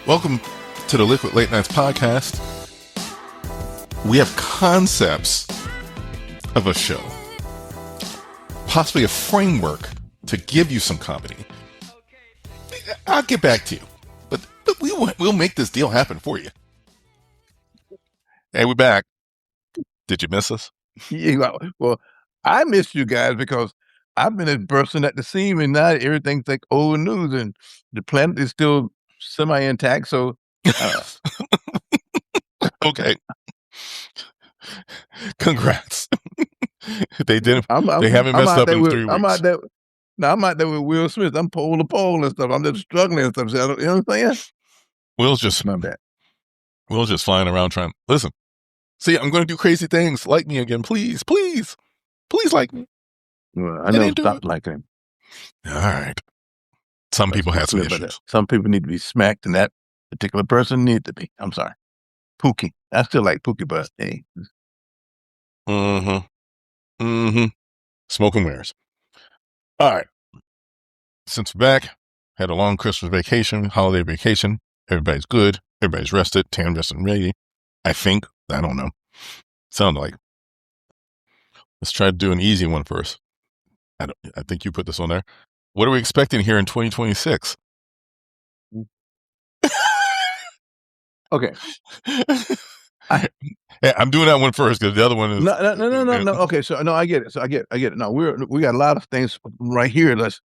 Welcome to the Liquid Late Nites podcast. We have concepts of a show, possibly a framework to give you some comedy. I'll get back to you, but we'll make this deal happen for you. Hey, we're back. Did you miss us? Yeah, well, I missed you guys because I've been a person at the scene, and now everything's like old news, and the planet is still semi-intact. So, Okay. Congrats. They didn't. They haven't messed up in 3 weeks. I'm out there with Will Smith. I'm pole to pole and stuff. I'm just struggling and stuff. So you know what I'm saying? Will's just My bad. Will's just flying around trying. Listen, see, I'm going to do crazy things. Like me again, please, please, please, like me. Well, I know. Stop liking him. All right. Some people have some issues. Some people need to be smacked, and that particular person needs to be. I'm sorry, Pookie. I still like Pookie, but hey. Smoke and mirrors. All right. Since we're back, had a long Christmas vacation, holiday vacation. Everybody's good. Everybody's rested. Tam rested and ready. I think. I don't know. Sound like. Let's try to do an easy one first. I think you put this on there. What are we expecting here in 2026? Okay. I'm doing that one first because the other one is no. Okay, so no, I get it. I get it. No, we got a lot of things right here. This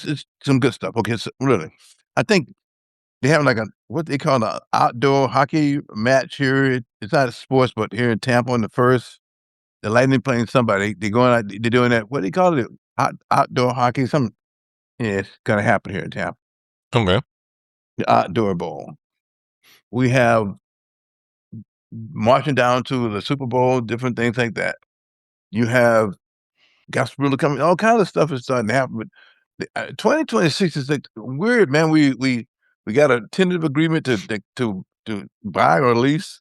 is some good stuff. Okay, so really, I think they have like what they call an outdoor hockey match here. It's not sports, but here in Tampa on the first, the Lightning playing somebody. They're going out. They're doing that. What do they call it? Outdoor hockey. It's gonna happen here in Tampa. Okay. The outdoor bowl. We have marching down to the Super Bowl, different things like that. You have gospel coming, all kinds of stuff is starting to happen. But 2026 is like weird, man. We got a tentative agreement to buy or lease,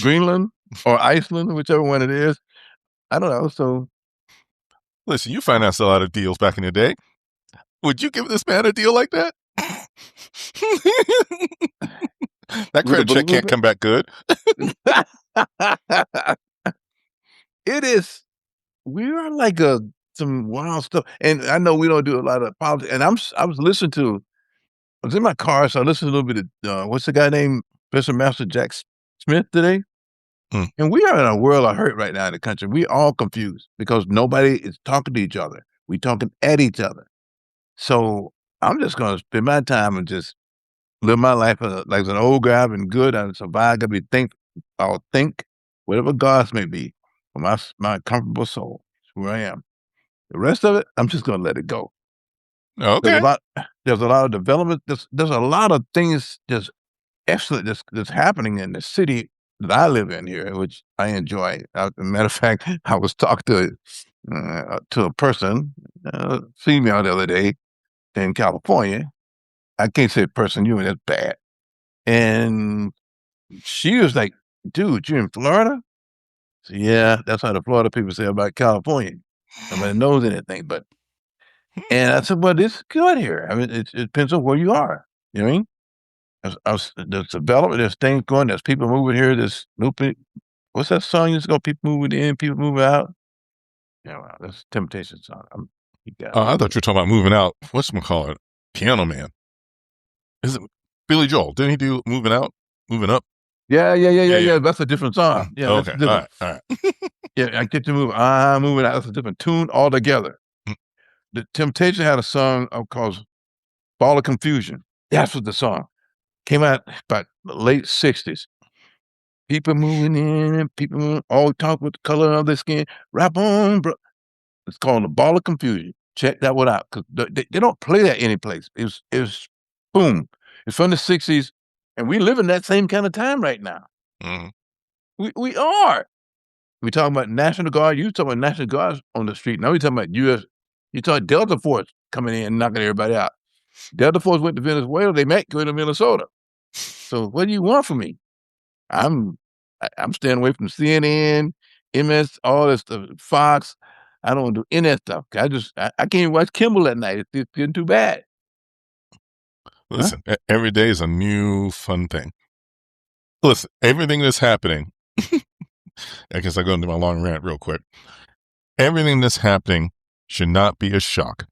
Greenland or Iceland, whichever one it is. I don't know. So, listen, you financed a lot of deals back in the day. Would you give this man a deal like that? That credit check can't come back good. It is. We are like some wild stuff, and I know we don't do a lot of politics. And I was listening to. I was in my car, so I listened to a little bit of what's the guy named Professor Master Jack Smith today. And we are in a world of hurt right now in the country. We all confused because nobody is talking to each other. We talking at each other. So I'm just going to spend my time and just live my life like an old guy. I've been good. I've survived. I'll think whatever gods may be for my comfortable soul. That's where I am. The rest of it, I'm just going to let it go. Okay. There's a lot of development. There's a lot of things just excellent that's happening in the city that I live in here, which I enjoy. As a matter of fact, I was talking to a person, female, the other day in California. I can't say person, that's bad. And she was like, "Dude, you're in Florida?" So, yeah, that's how the Florida people say about California. Nobody knows anything, but. And I said, "Well, it's good here. I mean, it depends on where you are. You know what I mean? There's development, there's things going, there's people moving here, there's moving. What's that song you just go, people moving in, people moving out? Yeah, well, that's Temptation song. I thought you were talking about moving out. Whatchamacallit? Piano Man. Is it Billy Joel? Didn't he do Moving Out? Moving Up? Yeah. That's a different song. Yeah, okay. All right. Yeah, I get to move. I'm moving out. That's a different tune altogether. The Temptation had a song called Ball of Confusion. That's what the song came out about the late 60s. People moving in, people moving, all talk with the color of their skin. Rap on, bro. It's called The Ball of Confusion. Check that one out, because they don't play that anyplace. It was boom. It's from the 60s, and we live in that same kind of time right now. Mm-hmm. We are. We talking about National Guard. You talking about National Guards on the street. Now we talking about U.S. You talking Delta Force coming in and knocking everybody out. Delta Force went to Venezuela. They might go to Minnesota. So what do you want from me? I'm staying away from CNN, MS, all this stuff, Fox. I don't do any of that stuff. I can't even watch Kimball at night. It's getting too bad. Listen, every day is a new fun thing. Listen, everything that's happening, I guess I go into my long rant real quick. Everything that's happening should not be a shock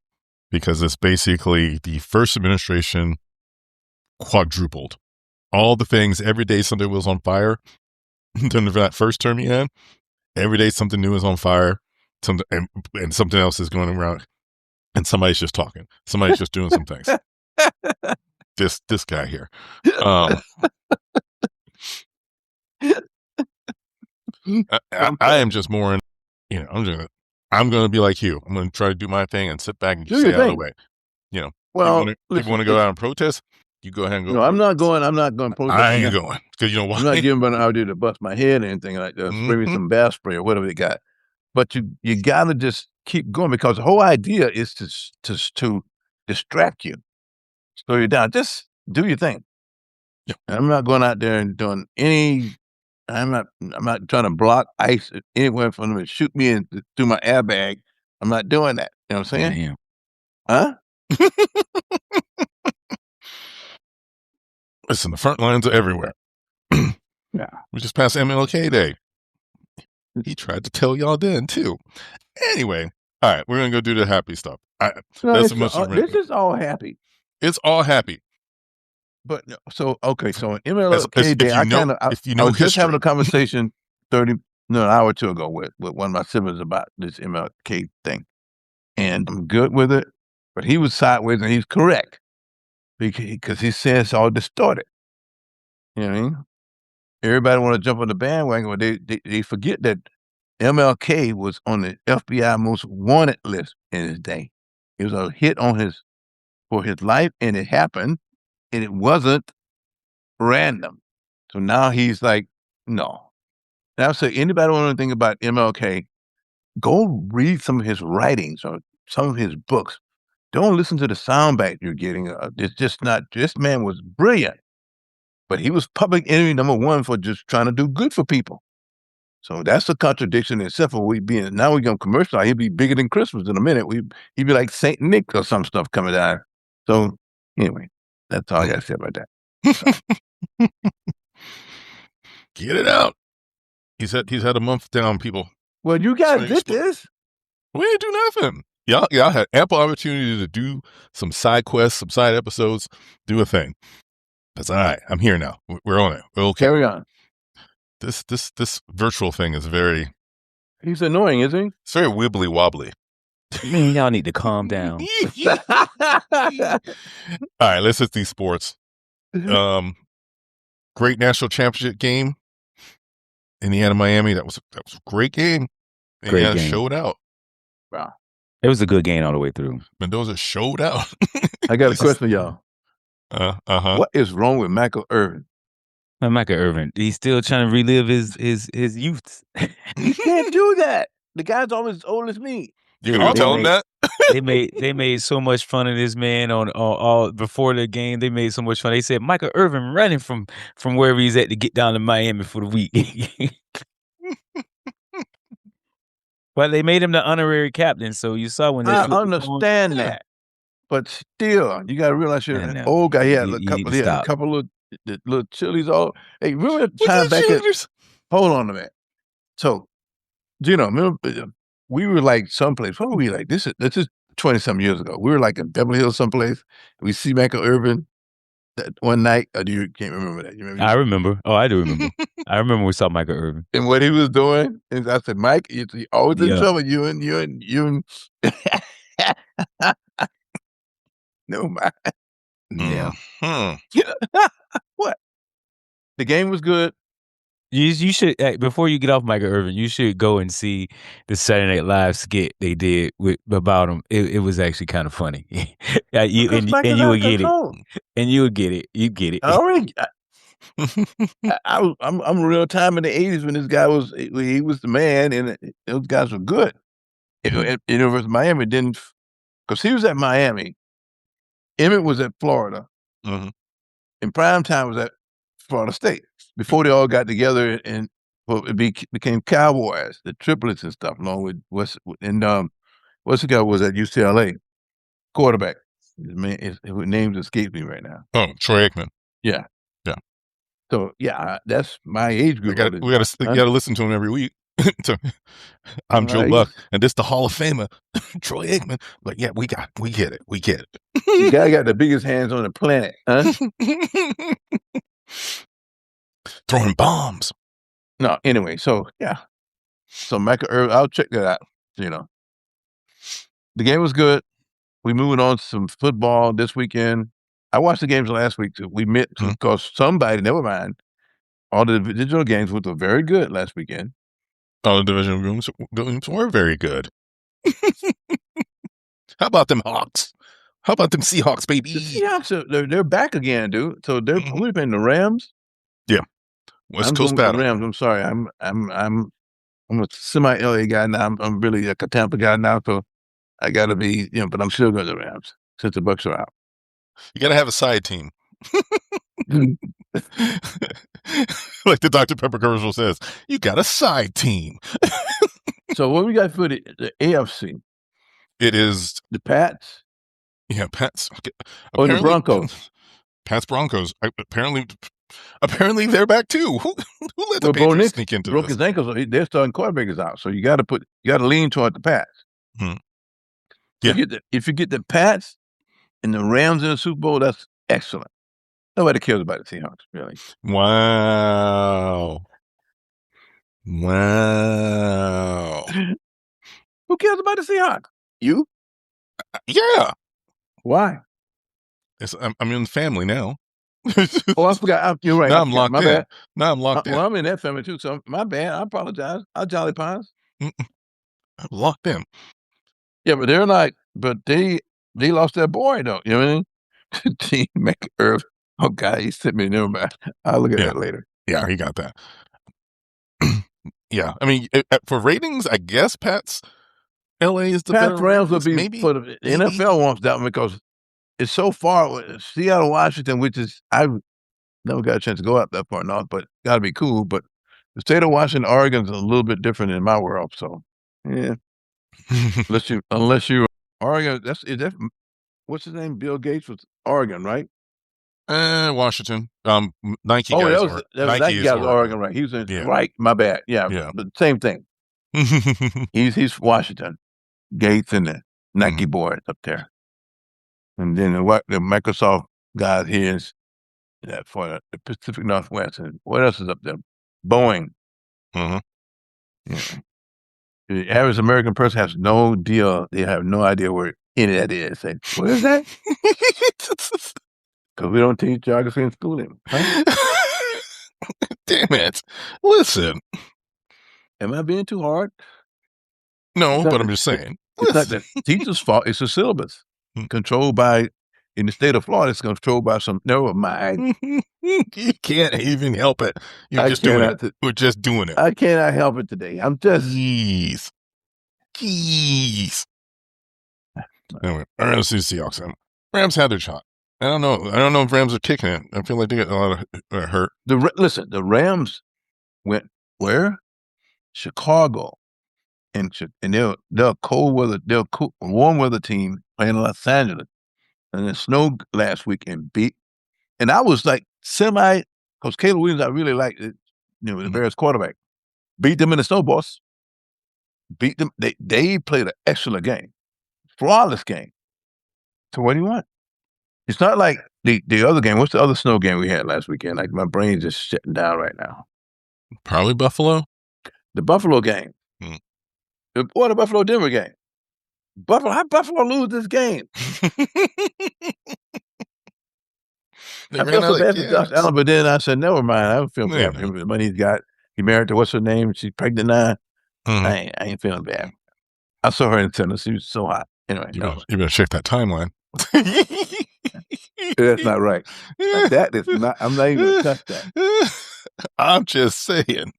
because it's basically the first administration quadrupled. All the things, every day something was on fire during that first term he had. Every day something new is on fire, and something else is going around, and somebody's just talking. Somebody's just doing some things. This guy here. I am just more in, I'm going to be like you. I'm going to try to do my thing and sit back and just stay out of the way. Well, people want to go out and protest. You go ahead and go. No, I'm not going to protest. I ain't going because you know why? I'm not giving an idea to bust my head or anything like that. Spray me some bass spray or whatever they got. But you got to just keep going because the whole idea is to distract you. Slow you down. Just do your thing. Yeah. I'm not going out there and doing any. I'm not trying to block ICE anywhere for them to shoot me through my airbag. I'm not doing that. You know what I'm saying? Damn. Huh? Listen, the front lines are everywhere. Yeah. We just passed MLK Day. He tried to tell y'all then, too. Anyway, all right, we're going to go do the happy stuff. This is all happy. It's all happy. But so on MLK Day, I was just having a conversation an hour or two ago with one of my siblings about this MLK thing, and I'm good with it. But he was sideways, and he's correct because he says it's all distorted. You know what I mean? Everybody want to jump on the bandwagon, but they forget that MLK was on the FBI most wanted list in his day. It was a hit for his life, and it happened. And it wasn't random. So now he's like, no. And I would say, anybody want to think about MLK, go read some of his writings or some of his books. Don't listen to the soundbite you're getting. It's just not, this man was brilliant. But he was public enemy number one for just trying to do good for people. So that's a contradiction except for now we're going to commercialize. He'd be bigger than Christmas in a minute. He'd be like Saint Nick or some stuff coming down. So anyway. That's all I got to say about that. So. Get it out. He's had a month down, people. Well, you guys did this. We didn't do nothing. Y'all had ample opportunity to do some side quests, some side episodes, do a thing. That's all right. I'm here now. We're on it. We're okay. Carry on. This virtual thing is very. He's annoying, isn't he? It's very wibbly wobbly. Man, y'all need to calm down. All right, let's hit these sports. Great national championship game. Indiana, Miami. That was a great game. Indiana showed out. Wow. It was a good game all the way through. Mendoza showed out. I got a question for y'all. Uh-huh. What is wrong with Michael Irvin? Michael Irvin, he's still trying to relive his youth. He can't do that. The guy's almost as old as me. You're gonna go tell him that? they made so much fun of this man on all before the game. They made so much fun. They said Michael Irvin running from wherever he's at to get down to Miami for the week. But they made him the honorary captain. So you saw when I understand that, but still, you got to realize you're an old guy. He had a couple of little chilies. All hey, remember the time back at? Hold on a minute. So, remember? We were like someplace. What were we like? This is 20-some years ago. We were like in Beverly Hills someplace. We see Michael Irvin that one night. Or you can't remember that? You remember? I remember. Oh, I do remember. I remember we saw Michael Irvin. And what he was doing. And I said, Mike, you're always in trouble. You and no, Mike. Yeah. What? The game was good. You should, before you get off Michael Irvin, you should go and see the Saturday Night Live skit they did about him. It was actually kind of funny. And you would get it. And you would get it. You get it. I'm real time in the 80s when this guy was the man, and those guys were good. University of Miami didn't, because he was at Miami. Emmett was at Florida. Mm-hmm. And Primetime was at Florida State. Before they all got together and it became Cowboys, the triplets and stuff, along with what's the guy was at UCLA, quarterback. His name's escapes me right now. Oh, Troy Aikman. Yeah. Yeah. So that's my age group. We gotta listen to him every week. I'm Joe Buck, and this the Hall of Famer, Troy Aikman. But yeah, we get it. The guy got the biggest hands on the planet, huh? Throwing bombs. No, anyway, so yeah. So Michael Irvin, I'll check that out. The game was good. We moving on to some football this weekend. I watched the games last week too. We met because somebody, never mind. All the digital games were very good last weekend. All the divisional games were very good. How about them Hawks? How about them Seahawks, baby? The Seahawks, they're back again, dude. So they're we're playing the Rams. Yeah, West Coast battle. The Rams. I'm sorry. I'm a semi LA guy now. I'm really a Tampa guy now. So I got to be, but I'm still going to the Rams since the Bucks are out. You got to have a side team. Like the Dr. Pepper commercial says, you got a side team. So what we got for the AFC? It is the Pats. Yeah, Pats. Or the Broncos. Pats Broncos. Apparently they're back too. Who let the Patriots sneak into broke this? His ankle, so their starting quarterback is out. So you got to lean toward the Pats. Yeah. If you get the Pats and the Rams in the Super Bowl, that's excellent. Nobody cares about the Seahawks, really. Wow. Who cares about the Seahawks? You? Yeah. Why? I'm in the family now. Oh, I forgot. You're right. Now I'm locked in. Bad. Now I'm locked in. Well, I'm in that family too, so my bad. I apologize. I'll Jolly Pines. I'm locked in. Yeah, but they lost their boy, though. You know what I mean? Team McIrv. Oh, God, he sent me. Never mind. I'll look at that later. Yeah, he got that. Yeah, I mean, for ratings, I guess Pats LA is the Pats better. Rams would be maybe for the NFL wants that one because it's so far. Seattle, Washington, which is I've never got a chance to go out that far north, but got to be cool. But the state of Washington, Oregon's a little bit different in my world. So yeah, unless you Oregon, what's his name? Bill Gates was Oregon, right? Washington. Nike. Oh, guys Nike guys Oregon, right? He was in right. My bad. Yeah, but same thing. he's Washington. Gates and the Nike board up there, and then the Microsoft guys here is for the Pacific Northwest. And what else is up there? Boeing. Yeah. The average American person has no deal. They have no idea where any of that is. Say, what is that? Because we don't teach geography in school anymore. Huh? Damn it. Listen. Am I being too hard? No, but I'm just saying. It's not the teacher's fault. It's the syllabus. Controlled by, in the state of Florida, it's controlled by some never mind. You can't even help it. You're just doing it. We're just doing it. I cannot help it today. I'm just. Jeez. Anyway, I'm going to see the Seahawks. Rams had their shot. I don't know if Rams are kicking it. I feel like they get a lot of hurt. Listen, the Rams went where? Chicago. And they're a cold weather, warm weather team playing in Los Angeles. And it snowed last week and beat. And I was like because Caleb Williams, I really liked it, the Bears quarterback. Beat them in the snowballs. Beat them. They played an excellent game. Flawless game. So what do you want? It's not like the other game. What's the other snow game we had last weekend? Like my brain's just shutting down right now. Probably Buffalo. The Buffalo game. Or the Buffalo-Denver game. How Buffalo lose this game? I felt so bad for Josh Allen, but then I said, never mind. I don't feel bad for him. The money he's got. He married to what's her name? She's pregnant now. I ain't feeling bad. I saw her in tennis. She was so hot. Anyway, you better check that timeline. That's not right. That is not. I'm not even going to touch that. I'm just saying.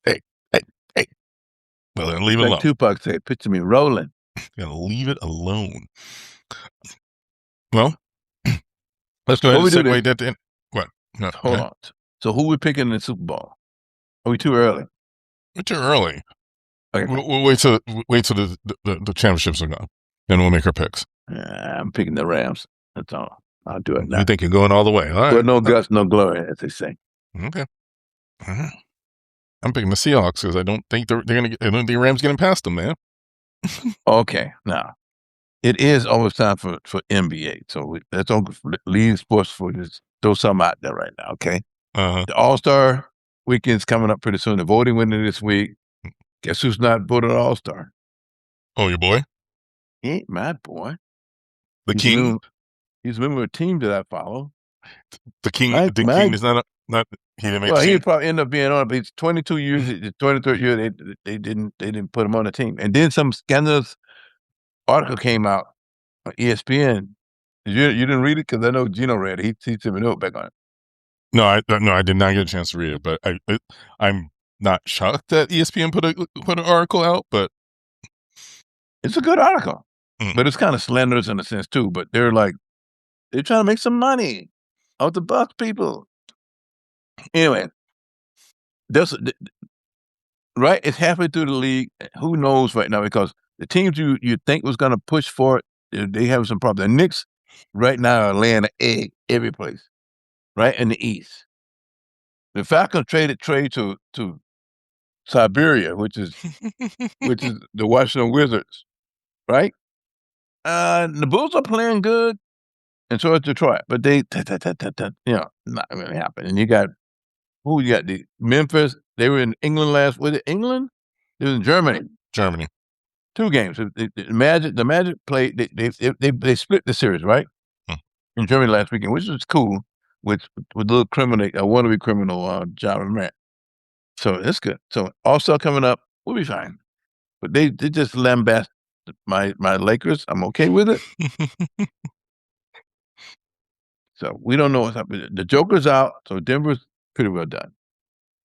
Hey. Well, then leave it alone. Tupac said, picture me rolling. Gotta leave it alone. Well, let's go ahead and segue that in. What? No, Hold on. So who we picking in the Super Bowl? Are we too early? We're too early. Okay. We'll wait till the championships are gone. Then we'll make our picks. I'm picking the Rams. That's all. I'll do it now. You think you're going all the way? All right. Well, no guts, no glory, as they say. Okay. All right. I'm picking the Seahawks because I don't think they're gonna get. I don't think the Rams getting past them, man. Okay, now it is almost time for NBA. So let's leave sports for just throw something out there right now. Okay. The All-Star weekend's coming up pretty soon. The voting winner this week. Guess who's not voted All-Star? Oh, your boy? He ain't my boy. He's King? He's a member of a team that I follow. The King is not he didn't make the team? He'd probably end up being on it, but he's 22 years, the 23rd year, they didn't put him on the team. And then some scandalous article came out on ESPN. You didn't read it? Because I know Gino read it. He sent me a note back on it. No, I did not get a chance to read it, but I'm not shocked that ESPN put an article out, but it's a good article. But it's kind of slanderous in a sense too. But they're trying to make some money off the Bucks people. Anyway, right? It's halfway through the league. Who knows right now? Because the teams you think was going to push for it, they have some problems. The Knicks right now are laying an egg every place, right in the East. The Falcons traded to Siberia, which is the Washington Wizards, right? The Bulls are playing good, and so is Detroit, but they, not going to happen. And you got the Memphis. They were in England last. Was it England? It was in Germany. Germany. 2 games. The Magic played. They split the series, right? In Germany last weekend, which was cool. With a little criminal, a wannabe criminal, John Morant. So that's good. So also coming up, we'll be fine. But they just lambast my Lakers. I'm okay with it. So we don't know what's happening. The Joker's out, so Denver's pretty well done.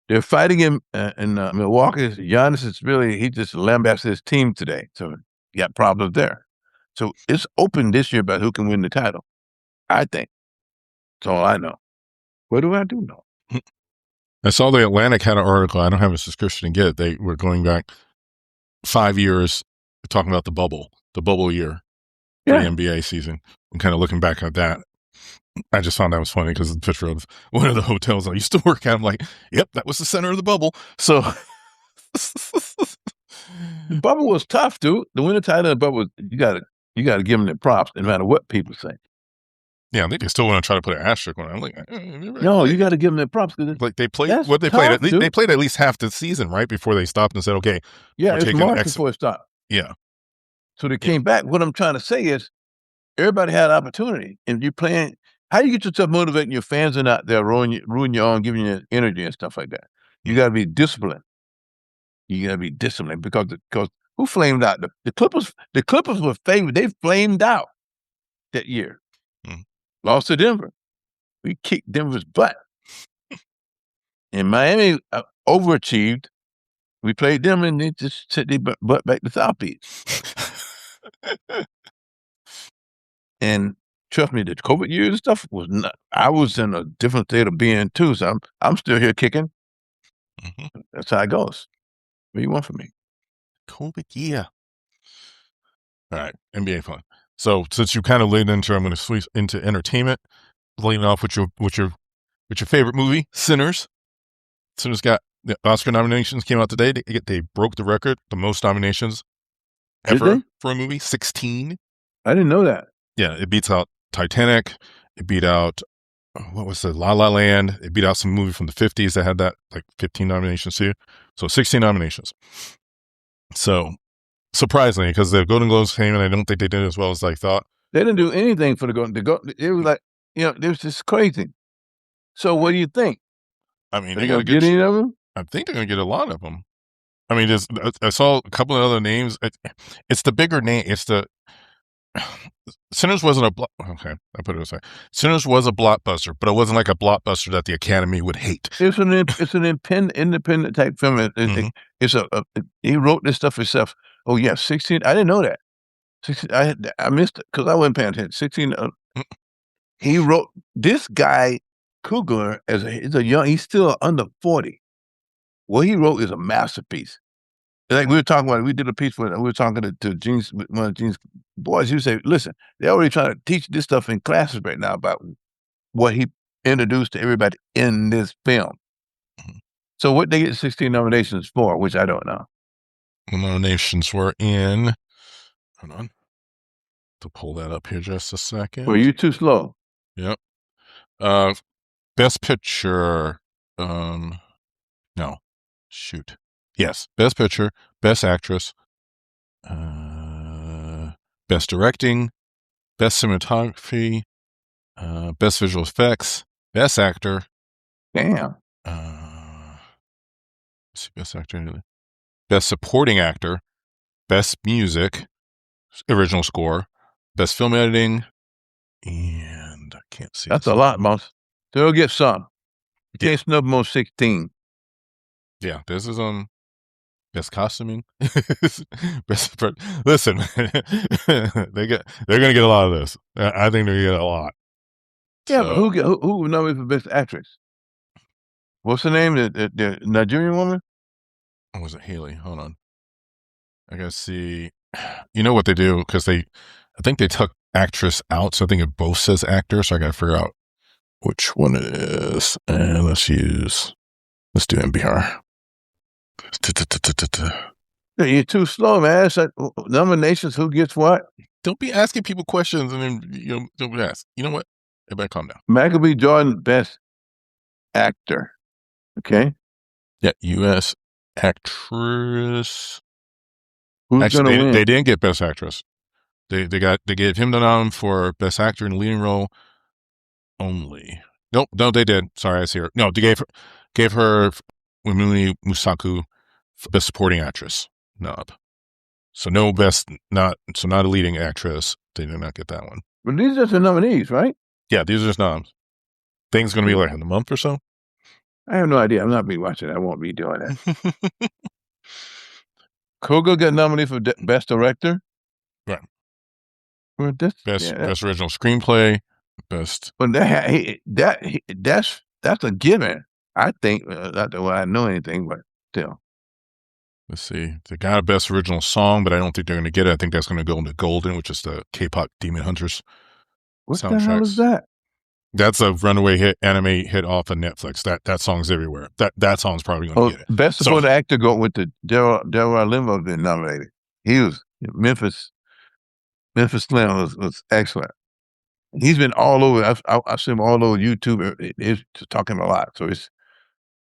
They're fighting him in Milwaukee. Giannis he just lambasted his team today. So you got problems there. So it's open this year about who can win the title, I think. That's all I know. What do I do know? I saw the Atlantic had an article. I don't have a subscription to get it. They were going back 5 years talking about the bubble year for the NBA season and kind of looking back at that. I just found that was funny because the picture of one of the hotels I used to work at, I'm like, yep, that was the center of the bubble. So the bubble was tough, dude. The winner title of the bubble, you gotta give them their props, no matter what people say. Yeah, I think they still want to try to put an asterisk on it. I'm like, no, you got to give them their props. Like they played what they played. They played at least half the season, right, before they stopped and said, okay. Yeah, it's March before it stopped. Yeah. So they came back. What I'm trying to say is everybody had an opportunity. And you're playing, how do you get yourself motivating your fans are not there, ruin your own, giving you energy and stuff like that? You got to be disciplined. You got to be disciplined because who flamed out? The Clippers were favored. They flamed out that year. Lost to Denver. We kicked Denver's butt. And Miami overachieved. We played them and they just set their butt back to South Beach. And trust me, the COVID years and stuff was not. I was in a different state of being too, so I'm still here kicking. That's how it goes. What do you want from me? COVID year. All right, NBA fun. So since you kind of laid into, I'm going to switch into entertainment. Leading off with your favorite movie, Sinners. Sinners got the Oscar nominations came out today. They broke the record, the most nominations ever for a movie, 16. I didn't know that. Yeah, it beats out Titanic. It beat out what was it, La La Land. It beat out some movie from the 50s that had that like 15 nominations too. So 16 nominations. So surprisingly, because the Golden Globes came and I don't think they did as well as I thought. They didn't do anything for the Golden. It was like, it was just crazy. So what do you think? I mean, they're going to get any of them? I think they're going to get a lot of them. I mean, I saw a couple of other names. It's the bigger name. It's the Sinners wasn't okay, I put it this way. Sinners was a blockbuster, but it wasn't like a blockbuster that the Academy would hate. It's an independent type film. He wrote this stuff himself. Oh yeah, 16. I didn't know that. 16. I missed it because I wasn't paying attention. 16. He wrote this guy Coogler he's still under 40. What he wrote is a masterpiece. Like we were talking about, we did a piece we were talking to Gene's, one of Gene's boys. He say, listen, they're already trying to teach this stuff in classes right now about what he introduced to everybody in this film. So what they get 16 nominations for, which I don't know. The nominations were in, hold on, to pull that up here just a second. Were you too slow? Yep. Best Picture, no, shoot. Yes, Best Picture, Best Actress, Best Directing, Best Cinematography, Best Visual Effects, Best Actor. Damn. Let's see, Best Actor, Best Supporting Actor, Best Music, Original Score, Best Film Editing, and I can't see. That's a lot, Mouse. They'll get some. You can't snub them on 16. Yeah, this is best costuming. Best. Listen, they're gonna get a lot of this. I think they're gonna get a lot. Yeah, so, but who nominated for Best Actress? What's the name? The Nigerian woman? Or was it Haley? Hold on. I gotta see. You know what they do, because I think they took actress out, so I think it both says actor. So I gotta figure out which one it is, and let's do NBR. You're too slow, man. It's like, nominations, who gets what? Don't be asking people questions and then don't ask. You know what? Everybody calm down. Michael B. Jordan, Best Actor. Okay. Yeah, U.S. Actress. Who's gonna win? They didn't get Best Actress. They gave him the nom for Best Actor in a Leading Role only. Nope, no, they did. Sorry, I see her. No, they gave her Wimuni Musaku Best Supporting Actress nod. So no not a leading actress. They did not get that one. But these are the nominees, right? Yeah, these are just noms. Things going to be like in a month or so. I have no idea. I'm not be watching. I won't be doing that. Koga got nominated for Best Director. Right. Well, best Original Screenplay. Best. Well, that's a given. I think, not that I know anything, but still. Let's see. They got a Best Original Song, but I don't think they're going to get it. I think that's going to go into Golden, which is the K-pop Demon Hunters. What the hell is that? That's a runaway hit, anime hit off of Netflix. That song's everywhere. That song's probably going to get it. Best Supporting Actor go with the Delroy Limbo been nominated. He was Memphis Slim was excellent. He's been all over. I've seen him all over YouTube. It's talking a lot. So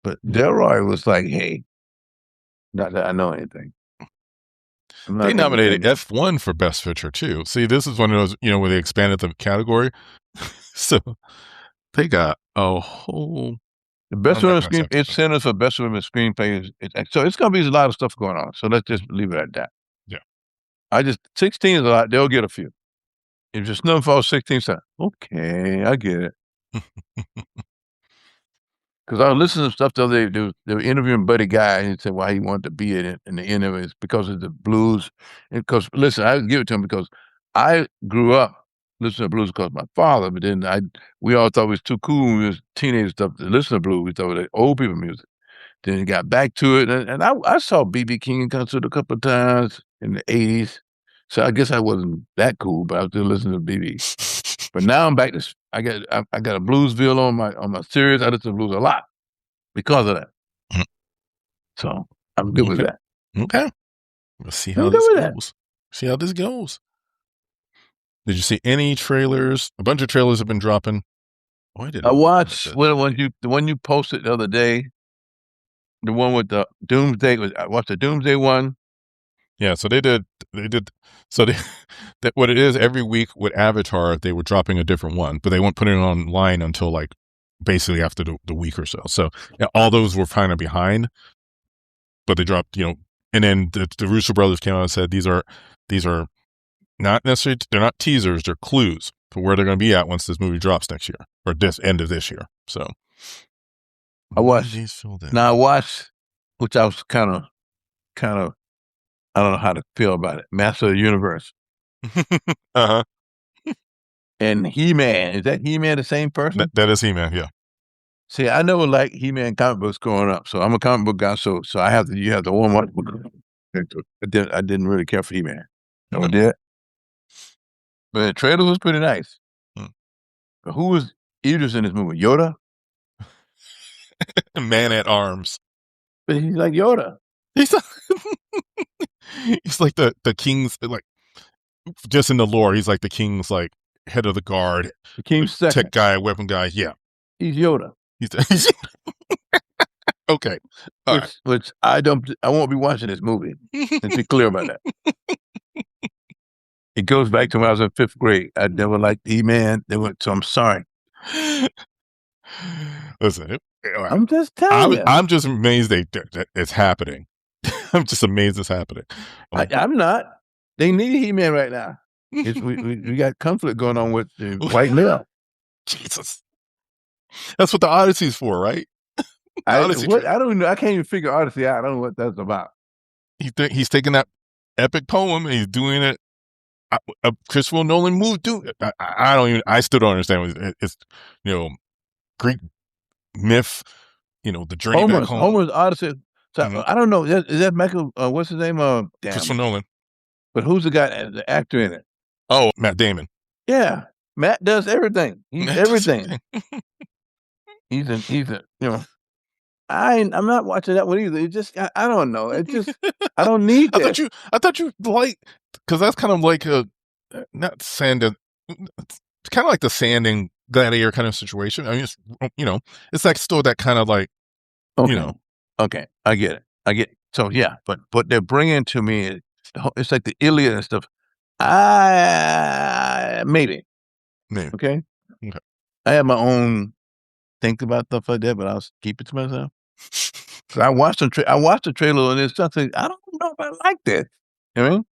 but Delroy was like, hey, not that I know anything. They nominated F1 for Best Picture too. See, this is one of those, where they expanded the category. So they got a whole. The Best Women Screenplay, it's Centers for Best Women Screenplay. So it's going to be a lot of stuff going on. So let's just leave it at that. Yeah. 16 is a lot. They'll get a few. If just nothing falls 16, so okay, I get it. Because I was listening to stuff the other day. They were interviewing Buddy Guy, and he said why he wanted to be in the end of it is because of the blues. And because, listen, I give it to him because I grew up listening to blues because of my father, but then we all thought it was too cool when we was teenage stuff to listen to blues. We thought it was old people music. Then he got back to it, and I saw B.B. King in concert a couple of times in the 80s. So I guess I wasn't that cool, but I was still listening to B.B. But now I'm back to I got a Bluesville on my series. I listen to blues a lot because of that. Mm-hmm. So I'm good with that. Okay. Let's see how this goes. See how this goes. Did you see any trailers? A bunch of trailers have been dropping. Oh, I watched the one you posted the other day. The one with the Doomsday. I watched the Doomsday one. Yeah, so they did. So what it is every week with Avatar, they were dropping a different one, but they weren't putting it online until like basically after the week or so. So all those were kind of behind, but they dropped, and then the Russo brothers came out and said these are not necessarily, they're not teasers, they're clues for where they're going to be at once this movie drops next year or this end of this year. So I watched, which I was kind of. I don't know how to feel about it. Master of the Universe. Uh-huh. And He-Man. Is that He-Man the same person? That is He-Man, yeah. See, I never liked He-Man comic books growing up. So I'm a comic book guy, so you have to warm up. I didn't really care for He-Man. No, I did. But the trailer was pretty nice. But who was Idris in this movie? Yoda? Man at Arms. But he's like Yoda. He's like the king's, like, just in the lore, he's like the king's, like, head of the guard. The king's second. Tech guy, weapon guy. Yeah. He's Yoda. He's okay. Which I won't be watching this movie. Let's be clear about that. It goes back to when I was in 5th grade. I never liked He-Man. So I'm sorry. Listen, I'm just telling you. I'm just amazed that it's happening. I'm just amazed it's happening. I'm not. They need He-Man right now. We got conflict going on with the white male. Jesus. That's what the Odyssey's for, right? I don't know. I can't even figure Odyssey out. I don't know what that's about. He's taking that epic poem and he's doing it. A Christopher Nolan movie, dude. I still don't understand. It's Greek myth. The journey back home. Homer's Odyssey. So I don't know. Is that Michael? What's his name? Christopher Nolan. But who's the actor in it? Oh, Matt Damon. Yeah, Matt does everything. He's everything. he's I'm not watching that one either. It just I don't know. It just I don't need that. I thought you like, because that's kind of like not sanded. It's kind of like the sanding gladiator kind of situation. I mean, it's like still that kind of like, Okay, I get it. So yeah, but what they're bringing to me, it's like the Iliad and stuff. Maybe. Okay. I have my own think about stuff like that, but I'll keep it to myself. So I watched the trailer and there's something I don't know if I like that. You know what I mean?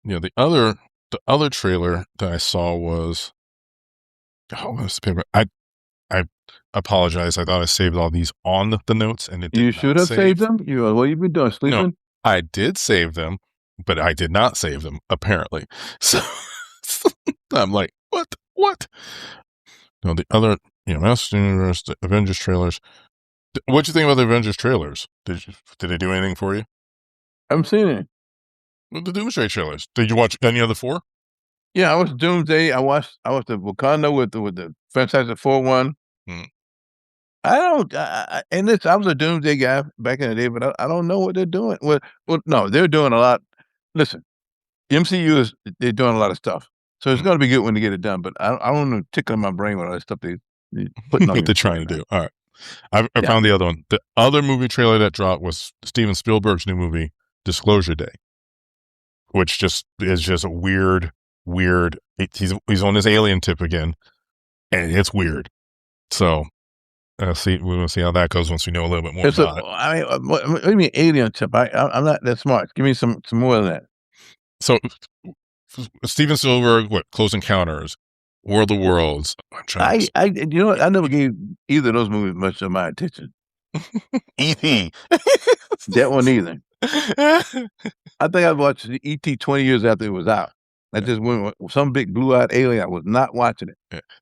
Yeah. The other trailer that I saw was the paper. I apologize. I thought I saved all these on the notes, and it did. You should have saved them. What you been doing? Sleeping? No, I did save them, but I did not save them, apparently. So I'm like, what? No, the other, Master Universe, the Avengers trailers. What'd you think about the Avengers trailers? Did they do anything for you? I haven't seen it. The Doomsday trailers. Did you watch any of the 4? Yeah, I watched Doomsday. I watched the Wakanda with the Fantastic Four one. I don't, and this, I was a Doomsday guy back in the day, but I don't know what they're doing. Well, no, they're doing a lot. Listen, the MCU they're doing a lot of stuff, so it's going to be good when they get it done. But I don't want to tickle my brain with all that stuff they putting on. What they're trying to do. All right, I found the other one. The other movie trailer that dropped was Steven Spielberg's new movie, Disclosure Day, which is just a weird. He's on this alien tip again, and it's weird. So we're gonna see how that goes once we know a little bit more about it. I mean, what do you mean alien tip? I'm not that smart. Give me some more of that. So Steven Spielberg, Close Encounters, World of Worlds. I never gave either of those movies much of my attention. E.T. That one either. I think I watched E.T. 20 years after it was out. I just went with some big blue-eyed alien. I was not watching it.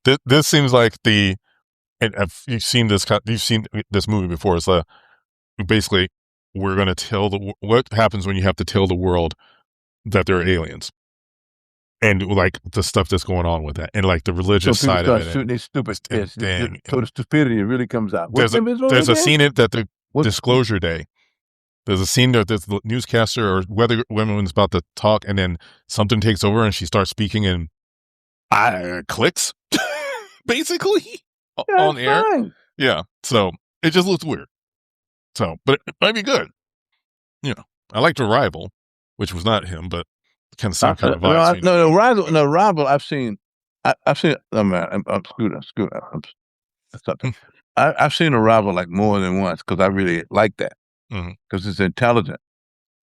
Yeah. This seems like and you've seen this movie before. It's basically we're going to tell what happens when you have to tell the world that there are aliens, and like the stuff that's going on with that, and like the religious side of it. Shooting they're stupid. So the stupidity really comes out. There's a scene that the Disclosure Day. There's a scene that there's the newscaster or weather woman's about to talk, and then something takes over, and she starts speaking, and clicks, basically, on air. Fine. Yeah, so it just looks weird. So, but it might be good. I liked Arrival, which was not him, but kind of same kind of vibes. Arrival. I've seen. Oh man, I'm screwed up. I've seen Arrival like more than once because I really like that. Because it's intelligent.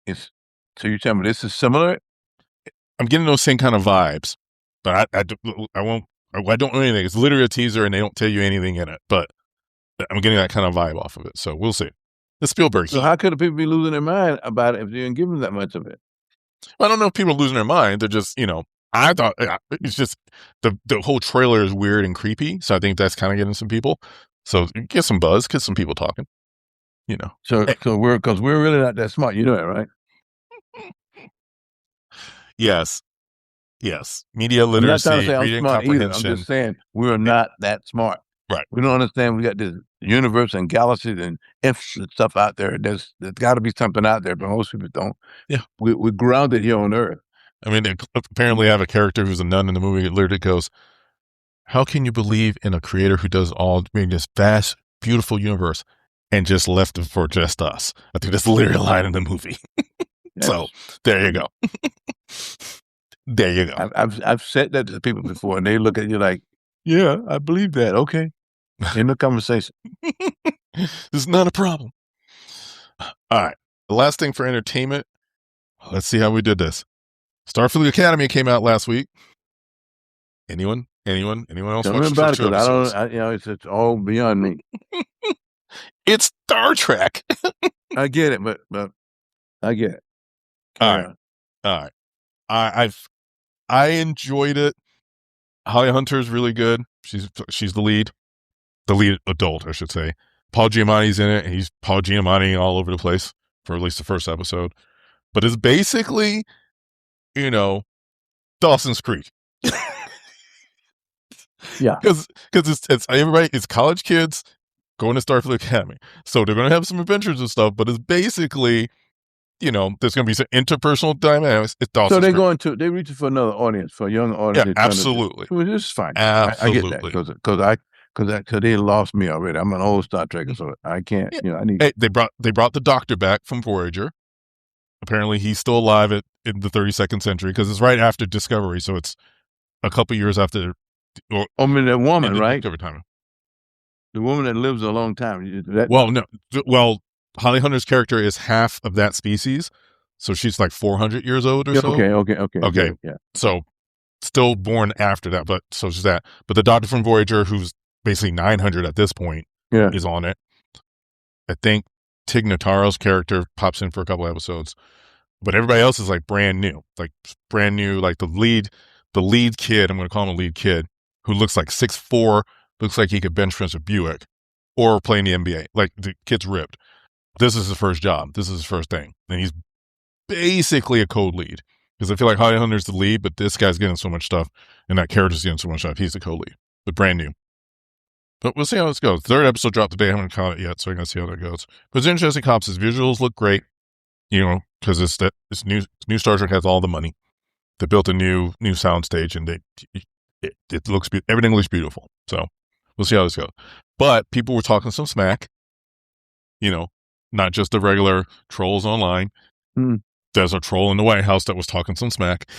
So you're telling me this is similar? I'm getting those same kind of vibes, but I don't know anything. It's literally a teaser, and they don't tell you anything in it. But I'm getting that kind of vibe off of it. So we'll see. The Spielberg. So how could the people be losing their mind about it if you didn't give them that much of it? Well, I don't know if people are losing their mind. They're just, I thought it's just the whole trailer is weird and creepy. So I think that's kind of getting some people. So get some buzz, get some people talking. you know. So because we're really not that smart. You know that, right? Yes. Media I'm not trying to literacy, say I'm reading smart either. I'm comprehension. just saying we're not that smart. Right. We don't understand we got this universe and galaxies and ifs and stuff out there. There's got to be something out there, but most people don't. Yeah. We're grounded here on Earth. I mean, they apparently have a character who's a nun in the movie. It literally goes, how can you believe in a creator who does all, this vast, beautiful universe and just left it for just us? I think that's literally a line in the movie. Yes. So there you go. There you go. I've said that to people before, and they look at you like, yeah, I believe that. Okay. End the conversation. It's not a problem. All right. The last thing for entertainment. Let's see how we did this. Starfleet Academy came out last week. Anyone else Tell watch me the about first it, two because episodes? it's all beyond me. It's Star Trek. I get it, but I get it. All right. I enjoyed it. Holly Hunter is really good. She's the lead adult, I should say. Paul Giamatti's in it, and he's Paul Giamatti all over the place for at least the first episode. But it's basically, Dawson's Creek. Yeah, because it's everybody. It's college kids going to Starfleet Academy, so they're going to have some adventures and stuff. But it's basically, there's going to be some interpersonal dynamics. It's Dawson's so they're reaching for another audience, for a young audience. Yeah, absolutely. This is fine. Absolutely. I get that because they lost me already. I'm an old Star Trekker, so I can't. I need. Hey, they brought the Doctor back from Voyager. Apparently, he's still alive in the 32nd century because it's right after Discovery, so it's a couple years after. The woman, right? Discovery time. The woman that lives a long time. Holly Hunter's character is half of that species, so she's like 400 years old or so. Okay. Yeah. So still born after that, but so she's that. But the Doctor from Voyager, who's basically 900 at this point, is on it. I think Tig Notaro's character pops in for a couple episodes, but everybody else is like brand new. Like the lead kid. I'm going to call him a lead kid who looks like 6'4", looks like he could bench press a Buick or play in the NBA. Like the kid's ripped. This is his first job. This is his first thing, and he's basically a code lead because I feel like Holly Hunter's the lead, but this guy's getting so much stuff, and that character's getting so much stuff. He's the code lead, but brand new. But we'll see how this goes. Third episode dropped today. I haven't caught it yet, so I'm going to see how that goes. But it's interesting. His visuals look great, because it's new Star Trek has all the money. They built a new soundstage, and it looks everything looks beautiful. So we'll see how this goes. But people were talking some smack, not just the regular trolls online. There's a troll in the White House that was talking some smack.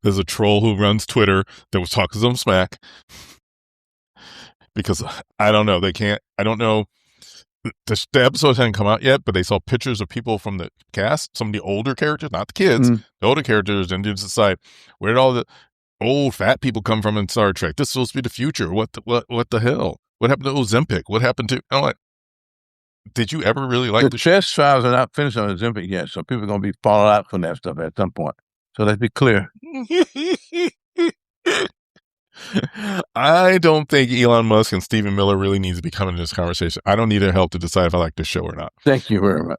There's a troll who runs Twitter that was talking some smack. Because I don't know, I don't know. The episodes hadn't come out yet, but they saw pictures of people from the cast, some of the older characters, not the kids, the older characters, and just decide, where did all the old fat people come from in Star Trek? This is supposed to be the future. What the hell? What happened to Ozempic? What happened to? Did you ever really like the chest trials are not finished on Ozempic yet, so people are going to be falling out from that stuff at some point. So let's be clear. I don't think Elon Musk and Stephen Miller really need to be coming to this conversation. I don't need their help to decide if I like this show or not. Thank you very much.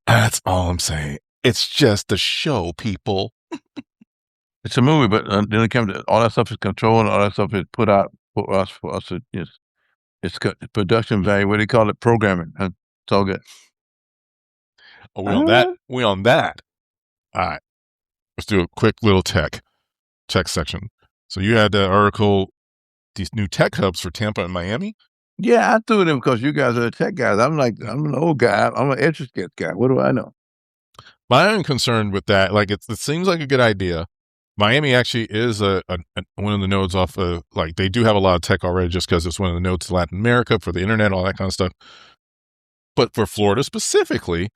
That's all I'm saying. It's just a show, people. It's a movie, but then it comes to all that stuff is controlled, and all that stuff is put out for us. It's production value. What do you call it? Programming. It's all good. Oh, we on that? We on that. All right. Let's do a quick little tech section. So you had the article, these new tech hubs for Tampa and Miami. Yeah, I threw them because you guys are the tech guys. I'm an old guy. I'm an intricate guy. What do I know? My own concern with that, like it seems like a good idea. Miami actually is one of the nodes off of, like, they do have a lot of tech already just because it's one of the nodes to Latin America for the internet, all that kind of stuff. But for Florida specifically,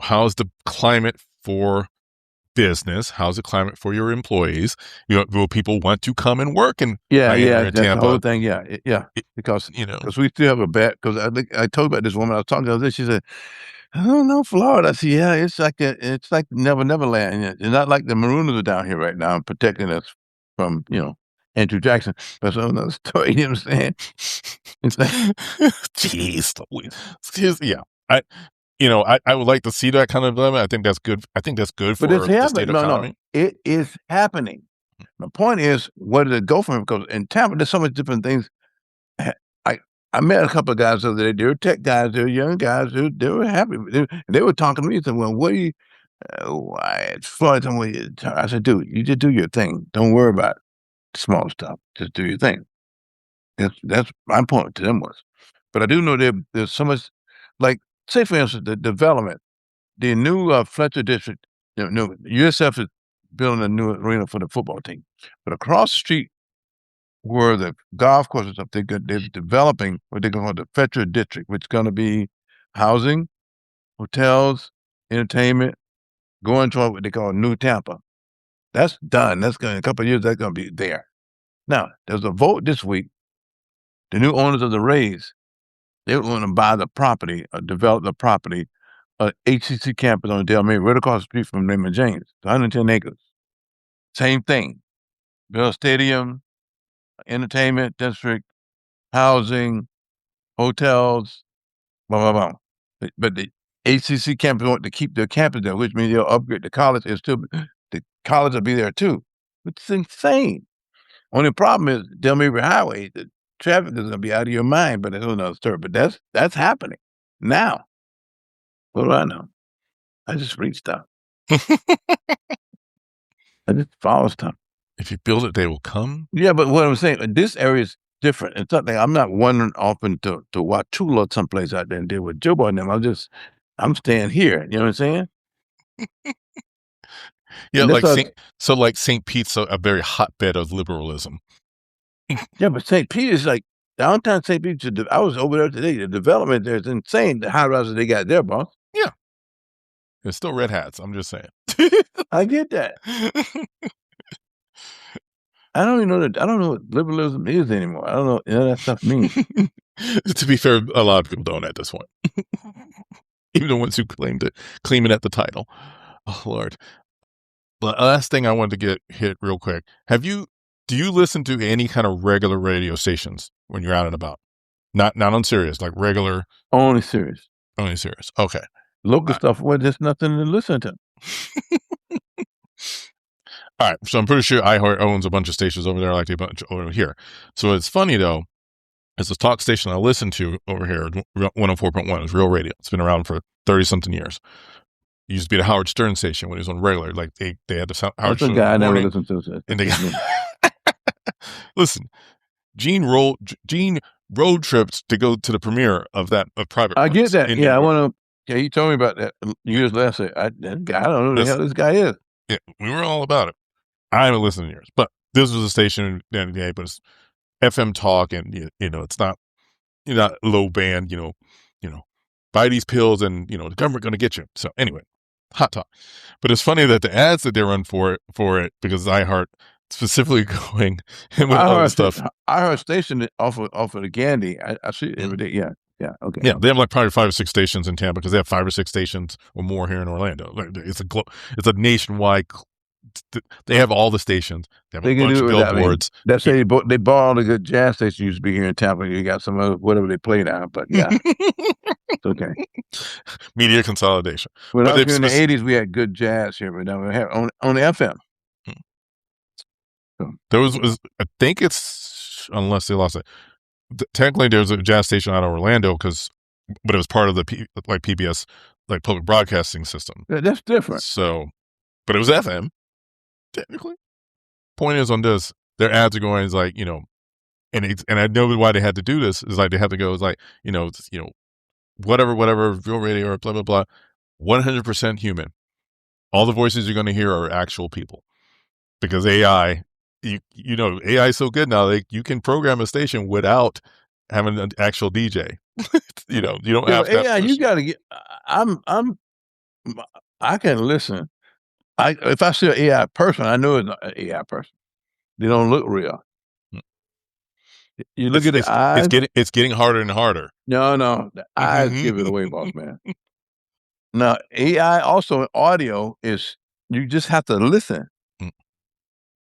how's the climate for business? How's the climate for your employees? Will people want to come and work in Miami or that's Tampa? the whole thing. Because we still have a bet. Because I told about this woman I was talking to. She said, "I don't know, Florida." I said, "Yeah, it's like Neverland. It's not like the Marooners are down here right now protecting us from Andrew Jackson. That's another story. You know what I'm saying? It's like, jeez, yeah. I would like to see that kind of development. I think that's good. I think that's good for but it's the happening. state No, economy. it is happening. My point is, where did it go from? Because in Tampa, there's so much different things. I met a couple of guys the other day. They were tech guys. They were young guys. They were happy. They were talking to me. Saying, "Well, what do you?" Floyd told me. I said, "Dude, you just do your thing. Don't worry about small stuff. Just do your thing." That's my point to them was. But I do know there's so much, like, say for instance, the development, the new Fletcher district. USF is building a new arena for the football team, but across the street where the golf courses up, they're developing what they call the Fletcher district, which is going to be housing, hotels, entertainment, going to what they call New Tampa. That's done. That's going in a couple of years. That's going to be there. Now there's a vote this week. The new owners of the Rays, they want to buy the property, develop the property, HCC campus on Del Mar, right across the street from Raymond James, 110 acres. Same thing. Build a stadium, entertainment district, housing, hotels, blah, blah, blah. But the HCC campus want to keep their campus there, which means they'll upgrade the college. The college will be there too. It's insane. Only problem is Del Mar Highway, the traffic is going to be out of your mind, but that's another story. But that's happening now. What do I know? I just read stuff. I just follow stuff. If you build it, they will come. Yeah, but what I'm saying, this area is different. It's something I'm not wandering often to Wauchula someplace out there and deal with Joe Boy and them. I'm staying here. You know what I'm saying? Yeah, like St. Pete's a very hotbed of liberalism. Yeah, but St. Pete is like downtown St. Pete. I was over there today. The development there is insane. The high rises they got there, boss. Yeah, there's still red hats. I'm just saying. I get that. I don't even know that. I don't know what liberalism is anymore. I don't know what that stuff means. To be fair, a lot of people don't at this point. Even the ones who claim it at the title. Oh Lord. The last thing I wanted to hit real quick. Do you listen to any kind of regular radio stations when you're out and about? Not on Sirius, like regular. Only Sirius. Only Sirius. Okay. Local stuff, well, there's nothing to listen to. All right. So I'm pretty sure iHeart owns a bunch of stations over there, like a bunch over here. So it's funny though. It's a talk station I listen to over here, 104.1 is Real Radio. It's been around for 30-something years. It used to be the Howard Stern station when he was on regular. Like they had the Howard Stern. That's a guy I never listened to. And they listen, Gene road trips to go to the premiere of that private. I get that. Yeah, I want to. Yeah, he told me about that years later. That guy, I don't know who the hell this guy is. Yeah, we were all about it. I haven't listened in years, but this was a station the other day, but it's FM talk, and it's not low band. Buy these pills, and the government going to get you. So anyway, hot talk. But it's funny that the ads that they run for it because iHeart specifically going and with all the stuff. iHeart station off of the Gandhi. I see it every day. Yeah. Yeah. Okay. Yeah, they have like probably 5 or 6 stations in Tampa because they have 5 or 6 stations or more here in Orlando. It's a nationwide. They have all the stations. They have a bunch of billboards. That's they bought all the good jazz stations used to be here in Tampa. You got some of whatever they play now, but yeah, it's okay. Media consolidation. When I was here in the '80s, we had good jazz here, but now we have on the FM. So. There was, I think it's unless they lost it. Technically, there's a jazz station out of Orlando but it was part of the PBS public broadcasting system. Yeah, that's different. So, but it was FM. Technically, point is on this, their ads are going and I know why they had to do this is they had to go whatever Real Radio or blah blah blah, 100% human. All the voices you're going to hear are actual people because AI. AI is so good now. You can program a station without having an actual DJ. You don't have to AI. You got to get. I can listen. If I see an AI person, I know it's not an AI person. They don't look real. You look at the eyes. It's getting harder and harder. No, the eyes give it away, boss man. Now AI also audio is. You just have to listen.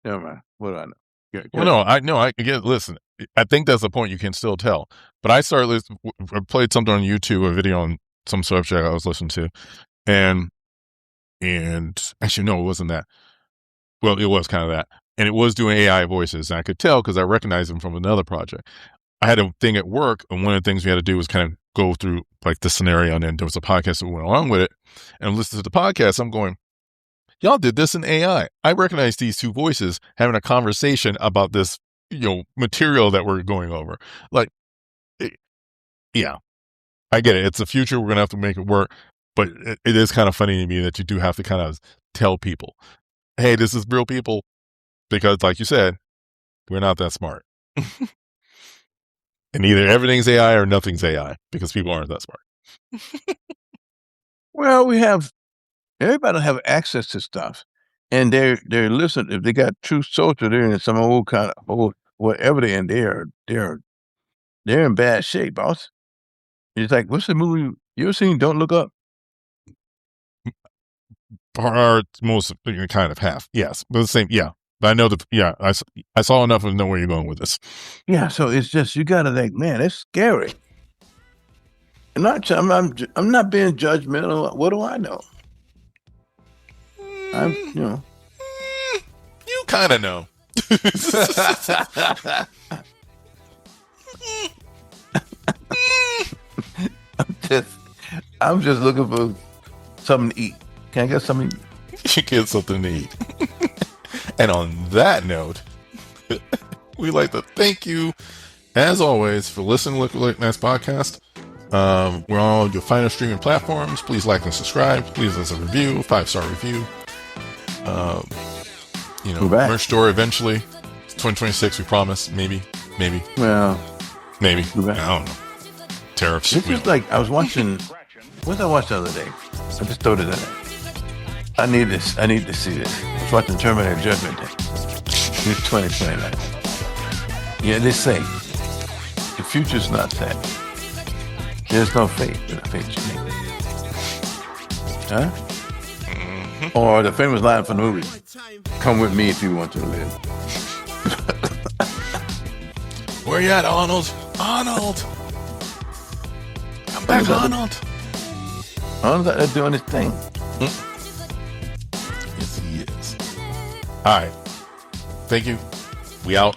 Never mind. What do I know? Well, no, I get. Listen, I think that's the point. You can still tell. But I started listening. I played something on YouTube, a video on some subject I was listening to, and actually, no, it wasn't that. Well, it was kind of that, and it was doing AI voices, and I could tell because I recognized them from another project. I had a thing at work, and one of the things we had to do was kind of go through like the scenario, and then there was a podcast that went along with it. And I'm listening to the podcast. I'm going, y'all did this in AI. I recognize these two voices having a conversation about this, material that we're going over. Like, yeah, I get it. It's the future. We're going to have to make it work. But it is kind of funny to me that you do have to kind of tell people, hey, this is real people. Because like you said, we're not that smart. And either everything's AI or nothing's AI because people aren't that smart. Well, everybody have access to stuff, and they're listening. If they got True Social, they're in some old kind of old whatever they're in. They're in bad shape, boss. It's like, what's the movie you ever seen? Don't Look Up. Or most kind of half, yes, but the same, yeah. But I know I saw enough to know where you're going with this. Yeah, so it's just you gotta think, man, it's scary. I'm not being judgmental. What do I know? You kind of know. I'm just looking for something to eat. Can I get something to eat? You get something to eat. And on that note, we'd like to thank you, as always, for listening to Liquid Late Nites podcast. We're on all your finest streaming platforms. Please like and subscribe. Please leave us a review, 5-star review. Merch store eventually. 2026, we promise. Maybe. Well, maybe. I don't know. Tariffs. This is like, I was watching, what did I watch the other day? I just threw it in there. I need this. I need to see this. I was watching Terminator Judgment Day. It's 2029. Yeah, they say the future's not set. There's no fate but a fate you make. Huh? Mm-hmm. Or the famous line from the movie, come with me if you want to live. Where you at, Arnold? Arnold! Come back, Arnold! Arnold's out there doing his thing. Yes, he is. All right. Thank you. We out.